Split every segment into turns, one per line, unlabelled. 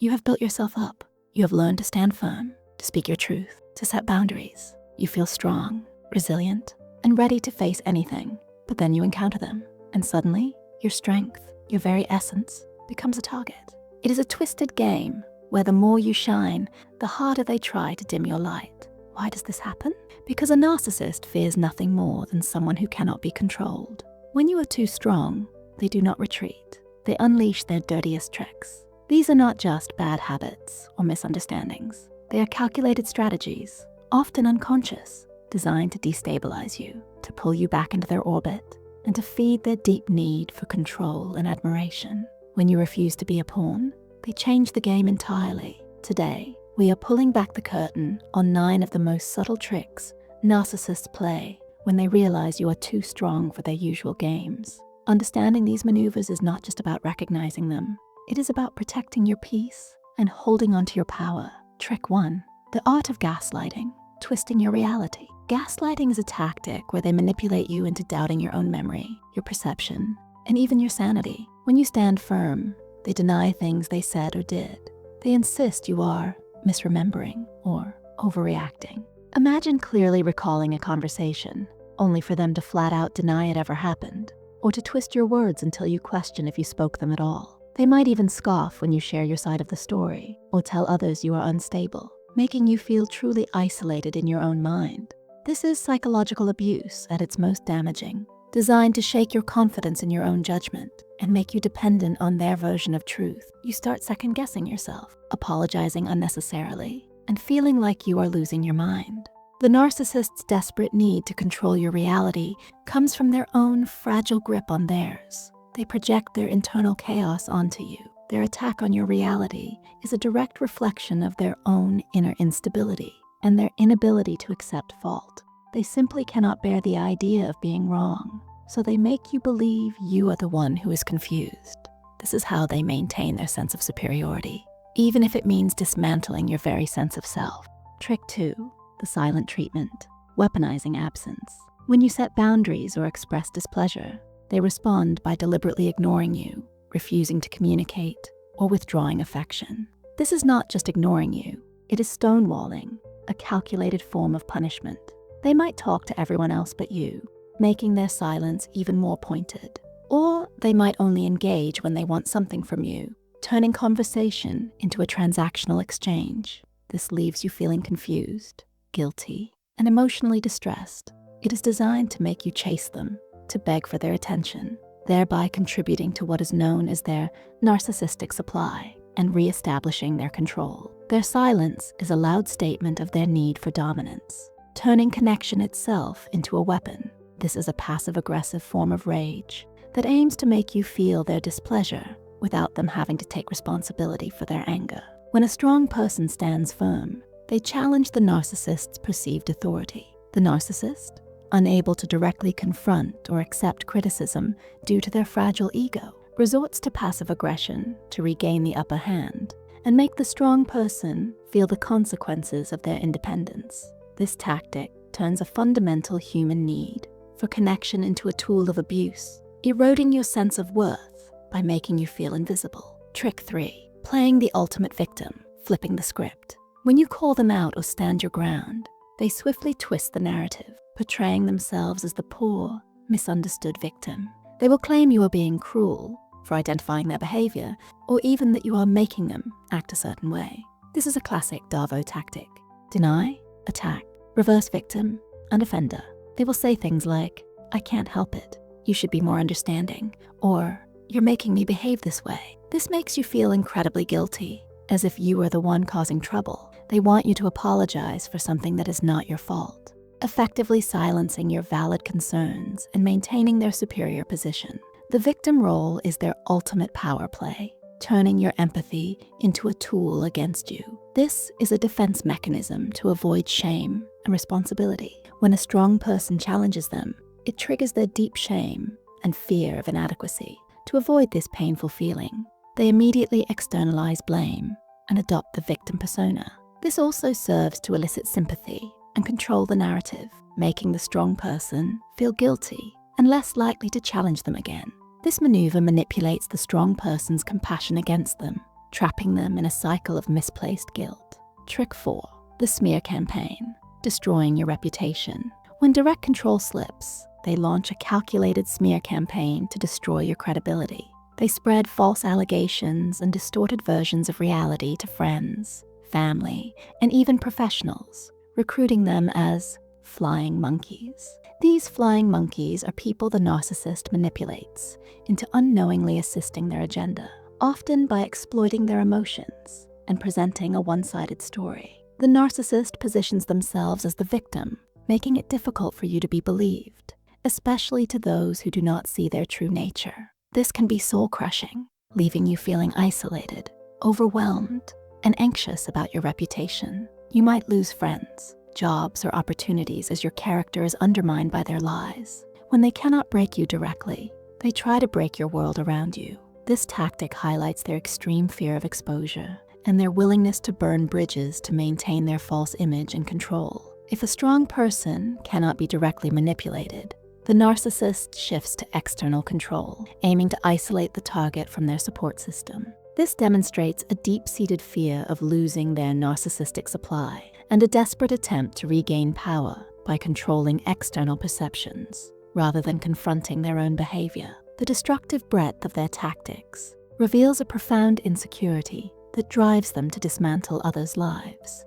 You have built yourself up. You have learned to stand firm, to speak your truth, to set boundaries. You feel strong, resilient, and ready to face anything. But then you encounter them, and suddenly, your strength, your very essence, becomes a target. It is a twisted game where the more you shine, the harder they try to dim your light. Why does this happen? Because a narcissist fears nothing more than someone who cannot be controlled. When you are too strong, they do not retreat. They unleash their dirtiest tricks. These are not just bad habits or misunderstandings. They are calculated strategies, often unconscious, designed to destabilize you, to pull you back into their orbit, and to feed their deep need for control and admiration. When you refuse to be a pawn, they change the game entirely. Today, we are pulling back the curtain on 9 of the most subtle tricks narcissists play when they realize you are too strong for their usual games. Understanding these maneuvers is not just about recognizing them. It is about protecting your peace and holding onto your power. Trick 1, the art of gaslighting, twisting your reality. Gaslighting is a tactic where they manipulate you into doubting your own memory, your perception, and even your sanity. When you stand firm, they deny things they said or did. They insist you are misremembering or overreacting. Imagine clearly recalling a conversation, only for them to flat out deny it ever happened, or to twist your words until you question if you spoke them at all. They might even scoff when you share your side of the story, or tell others you are unstable, making you feel truly isolated in your own mind. This is psychological abuse at its most damaging, designed to shake your confidence in your own judgment and make you dependent on their version of truth. You start second-guessing yourself, apologizing unnecessarily, and feeling like you are losing your mind. The narcissist's desperate need to control your reality comes from their own fragile grip on theirs. They project their internal chaos onto you. Their attack on your reality is a direct reflection of their own inner instability and their inability to accept fault. They simply cannot bear the idea of being wrong, so they make you believe you are the one who is confused. This is how they maintain their sense of superiority, even if it means dismantling your very sense of self. Trick 2, the silent treatment, weaponizing absence. When you set boundaries or express displeasure, they respond by deliberately ignoring you, refusing to communicate, or withdrawing affection. This is not just ignoring you, it is stonewalling, a calculated form of punishment. They might talk to everyone else but you, making their silence even more pointed. Or they might only engage when they want something from you, turning conversation into a transactional exchange. This leaves you feeling confused, guilty, and emotionally distressed. It is designed to make you chase them, to beg for their attention, thereby contributing to what is known as their narcissistic supply and reestablishing their control. Their silence is a loud statement of their need for dominance, turning connection itself into a weapon. This is a passive-aggressive form of rage that aims to make you feel their displeasure without them having to take responsibility for their anger. When a strong person stands firm, they challenge the narcissist's perceived authority. The narcissist, unable to directly confront or accept criticism due to their fragile ego, resorts to passive aggression to regain the upper hand and make the strong person feel the consequences of their independence. This tactic turns a fundamental human need for connection into a tool of abuse, eroding your sense of worth by making you feel invisible. Trick 3, playing the ultimate victim, flipping the script. When you call them out or stand your ground, they swiftly twist the narrative, portraying themselves as the poor, misunderstood victim. They will claim you are being cruel for identifying their behavior, or even that you are making them act a certain way. This is a classic Darvo tactic. Deny, attack, reverse victim, and offender. They will say things like, "I can't help it. You should be more understanding," or "You're making me behave this way." This makes you feel incredibly guilty, as if you are the one causing trouble. They want you to apologize for something that is not your fault, effectively silencing your valid concerns and maintaining their superior position. The victim role is their ultimate power play, turning your empathy into a tool against you. This is a defense mechanism to avoid shame and responsibility. When a strong person challenges them, it triggers their deep shame and fear of inadequacy. To avoid this painful feeling, they immediately externalize blame and adopt the victim persona. This also serves to elicit sympathy and control the narrative, making the strong person feel guilty and less likely to challenge them again. This maneuver manipulates the strong person's compassion against them, trapping them in a cycle of misplaced guilt. Trick 4. The smear campaign, destroying your reputation. When direct control slips, they launch a calculated smear campaign to destroy your credibility. They spread false allegations and distorted versions of reality to friends, family, and even professionals, recruiting them as flying monkeys. These flying monkeys are people the narcissist manipulates into unknowingly assisting their agenda, often by exploiting their emotions and presenting a one-sided story. The narcissist positions themselves as the victim, making it difficult for you to be believed, especially to those who do not see their true nature. This can be soul-crushing, leaving you feeling isolated, overwhelmed, and anxious about your reputation. You might lose friends, jobs, or opportunities as your character is undermined by their lies. When they cannot break you directly, they try to break your world around you. This tactic highlights their extreme fear of exposure and their willingness to burn bridges to maintain their false image and control. If a strong person cannot be directly manipulated, the narcissist shifts to external control, aiming to isolate the target from their support system. This demonstrates a deep-seated fear of losing their narcissistic supply and a desperate attempt to regain power by controlling external perceptions rather than confronting their own behavior. The destructive breadth of their tactics reveals a profound insecurity that drives them to dismantle others' lives.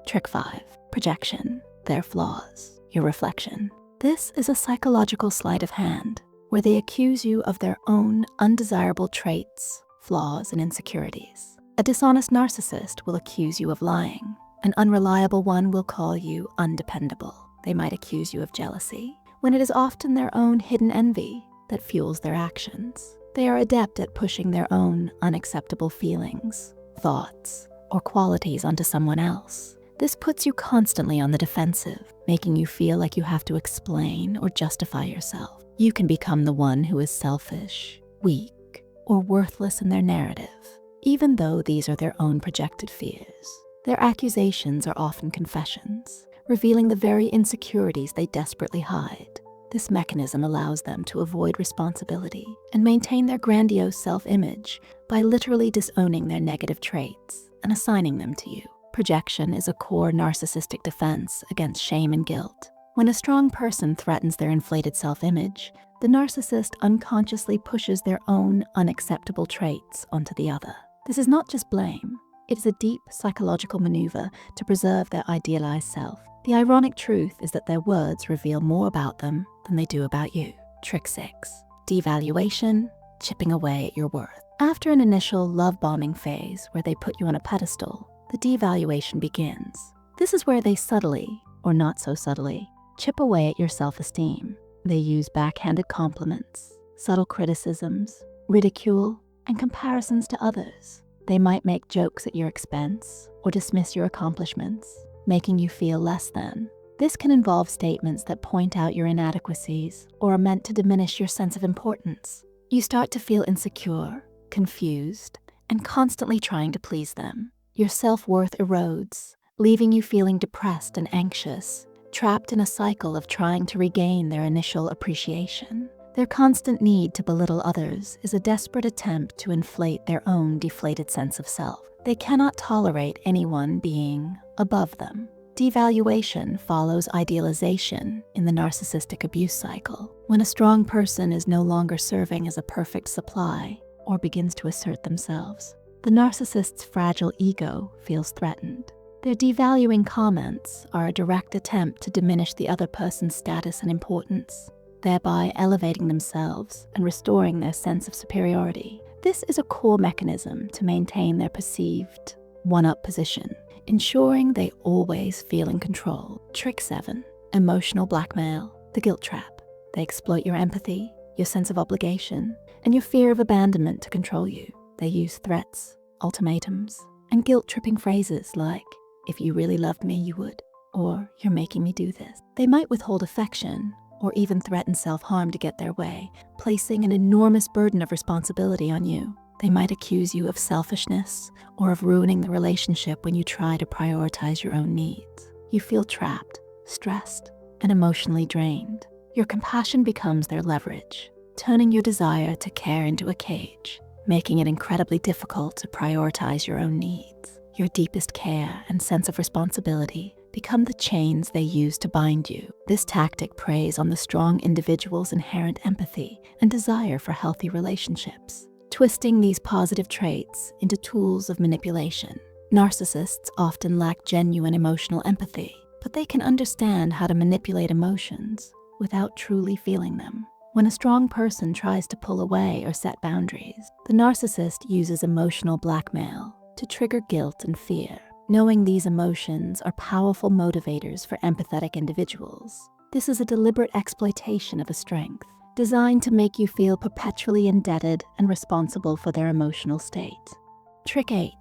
Trick 5. Projection, their flaws, your reflection. This is a psychological sleight of hand where they accuse you of their own undesirable traits, flaws, and insecurities. A dishonest narcissist will accuse you of lying. An unreliable one will call you undependable. They might accuse you of jealousy, when it is often their own hidden envy that fuels their actions. They are adept at pushing their own unacceptable feelings, thoughts, or qualities onto someone else. This puts you constantly on the defensive, making you feel like you have to explain or justify yourself. You can become the one who is selfish, weak, or worthless in their narrative, even though these are their own projected fears. Their accusations are often confessions, revealing the very insecurities they desperately hide. This mechanism allows them to avoid responsibility and maintain their grandiose self-image by literally disowning their negative traits and assigning them to you. Projection is a core narcissistic defense against shame and guilt. When a strong person threatens their inflated self-image, the narcissist unconsciously pushes their own unacceptable traits onto the other. This is not just blame. It is a deep psychological maneuver to preserve their idealized self. The ironic truth is that their words reveal more about them than they do about you. Trick 6. Devaluation, chipping away at your worth. After an initial love-bombing phase where they put you on a pedestal, the devaluation begins. This is where they subtly, or not so subtly, chip away at your self-esteem. They use backhanded compliments, subtle criticisms, ridicule, and comparisons to others. They might make jokes at your expense or dismiss your accomplishments, making you feel less than. This can involve statements that point out your inadequacies or are meant to diminish your sense of importance. You start to feel insecure, confused, and constantly trying to please them. Your self-worth erodes, leaving you feeling depressed and anxious, trapped in a cycle of trying to regain their initial appreciation. Their constant need to belittle others is a desperate attempt to inflate their own deflated sense of self. They cannot tolerate anyone being above them. Devaluation follows idealization in the narcissistic abuse cycle. When a strong person is no longer serving as a perfect supply or begins to assert themselves, the narcissist's fragile ego feels threatened. Their devaluing comments are a direct attempt to diminish the other person's status and importance, thereby elevating themselves and restoring their sense of superiority. This is a core mechanism to maintain their perceived one-up position, ensuring they always feel in control. Trick 7. Emotional blackmail, the guilt trap. They exploit your empathy, your sense of obligation, and your fear of abandonment to control you. They use threats, ultimatums, and guilt-tripping phrases like, "If you really loved me, you would," or "You're making me do this." They might withhold affection or even threaten self-harm to get their way, placing an enormous burden of responsibility on you. They might accuse you of selfishness or of ruining the relationship when you try to prioritize your own needs. You feel trapped, stressed, and emotionally drained. Your compassion becomes their leverage, turning your desire to care into a cage. making it incredibly difficult to prioritize your own needs. Your deepest care and sense of responsibility become the chains they use to bind you. This tactic preys on the strong individual's inherent empathy and desire for healthy relationships, twisting these positive traits into tools of manipulation. Narcissists often lack genuine emotional empathy, but they can understand how to manipulate emotions without truly feeling them. When a strong person tries to pull away or set boundaries, the narcissist uses emotional blackmail to trigger guilt and fear. Knowing these emotions are powerful motivators for empathetic individuals, this is a deliberate exploitation of a strength designed to make you feel perpetually indebted and responsible for their emotional state. Trick 8.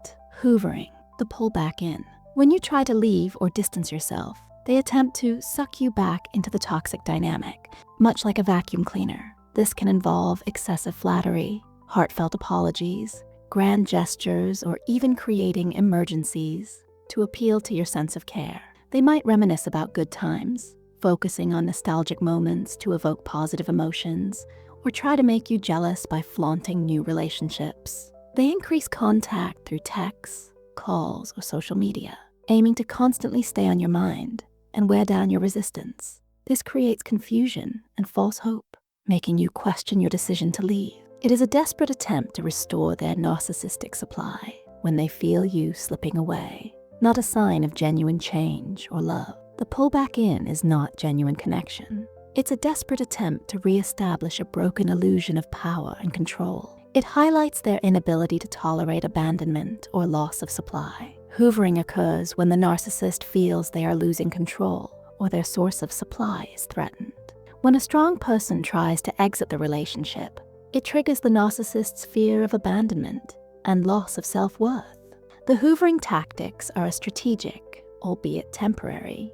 Hoovering, the pull back in. When you try to leave or distance yourself, they attempt to suck you back into the toxic dynamic, much like a vacuum cleaner. This can involve excessive flattery, heartfelt apologies, grand gestures, or even creating emergencies to appeal to your sense of care. They might reminisce about good times, focusing on nostalgic moments to evoke positive emotions, or try to make you jealous by flaunting new relationships. They increase contact through texts, calls, or social media, aiming to constantly stay on your mind and wear down your resistance. This creates confusion and false hope, making you question your decision to leave. It is a desperate attempt to restore their narcissistic supply when they feel you slipping away, not a sign of genuine change or love. The pull back in is not genuine connection. It's a desperate attempt to reestablish a broken illusion of power and control. It highlights their inability to tolerate abandonment or loss of supply. Hoovering occurs when the narcissist feels they are losing control or their source of supply is threatened. When a strong person tries to exit the relationship, it triggers the narcissist's fear of abandonment and loss of self-worth. The hoovering tactics are a strategic, albeit temporary,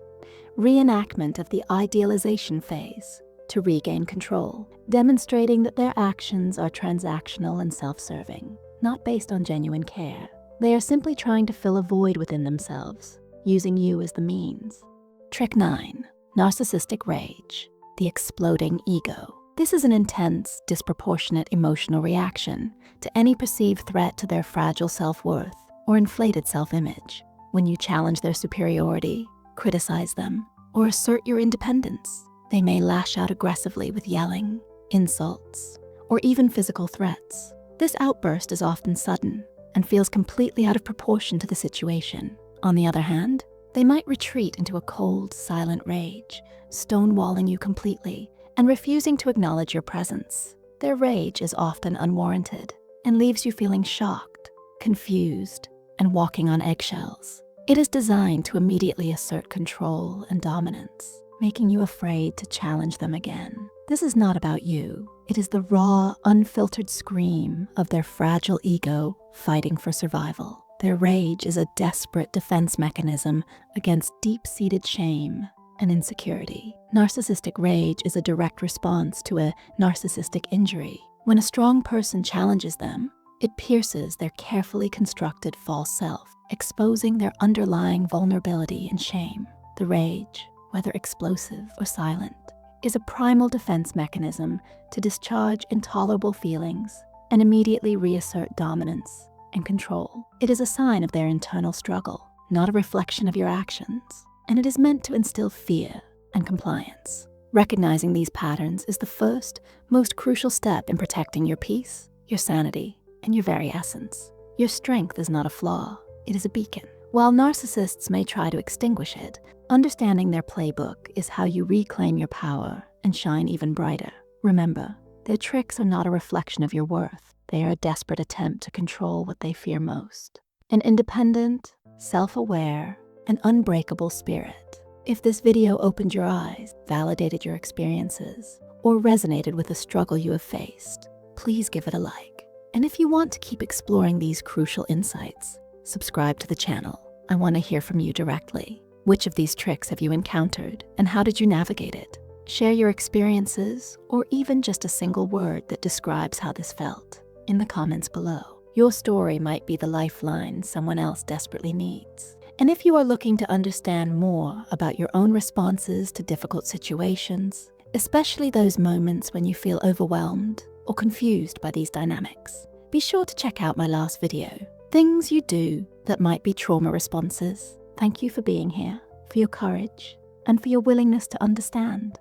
reenactment of the idealization phase to regain control, demonstrating that their actions are transactional and self-serving, not based on genuine care. They are simply trying to fill a void within themselves, using you as the means. Trick 9. Narcissistic Rage, the exploding ego. This is an intense, disproportionate emotional reaction to any perceived threat to their fragile self-worth or inflated self-image. When you challenge their superiority, criticize them, or assert your independence, they may lash out aggressively with yelling, insults, or even physical threats. This outburst is often sudden and feels completely out of proportion to the situation. On the other hand, they might retreat into a cold, silent rage, stonewalling you completely and refusing to acknowledge your presence. Their rage is often unwarranted and leaves you feeling shocked, confused, and walking on eggshells. It is designed to immediately assert control and dominance, making you afraid to challenge them again. This is not about you. It is the raw, unfiltered scream of their fragile ego fighting for survival. Their rage is a desperate defense mechanism against deep-seated shame and insecurity. Narcissistic rage is a direct response to a narcissistic injury. When a strong person challenges them, it pierces their carefully constructed false self, exposing their underlying vulnerability and shame. The rage, whether explosive or silent, is a primal defense mechanism to discharge intolerable feelings and immediately reassert dominance and control. It is a sign of their internal struggle, not a reflection of your actions, and it is meant to instill fear and compliance. Recognizing these patterns is the first, most crucial step in protecting your peace, your sanity, and your very essence. Your strength is not a flaw, it is a beacon. While narcissists may try to extinguish it, understanding their playbook is how you reclaim your power and shine even brighter. Remember, their tricks are not a reflection of your worth. They are a desperate attempt to control what they fear most. An independent, self-aware, and unbreakable spirit. If this video opened your eyes, validated your experiences, or resonated with the struggle you have faced, please give it a like. And if you want to keep exploring these crucial insights, subscribe to the channel. I want to hear from you directly. Which of these tricks have you encountered, and how did you navigate it? Share your experiences, or even just a single word that describes how this felt, in the comments below. Your story might be the lifeline someone else desperately needs. And if you are looking to understand more about your own responses to difficult situations, especially those moments when you feel overwhelmed or confused by these dynamics, be be sure to check out my last video, Things You Do That Might Be Trauma Responses. Thank you for being here, for your courage, and for your willingness to understand.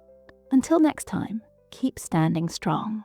Until next time, keep standing strong.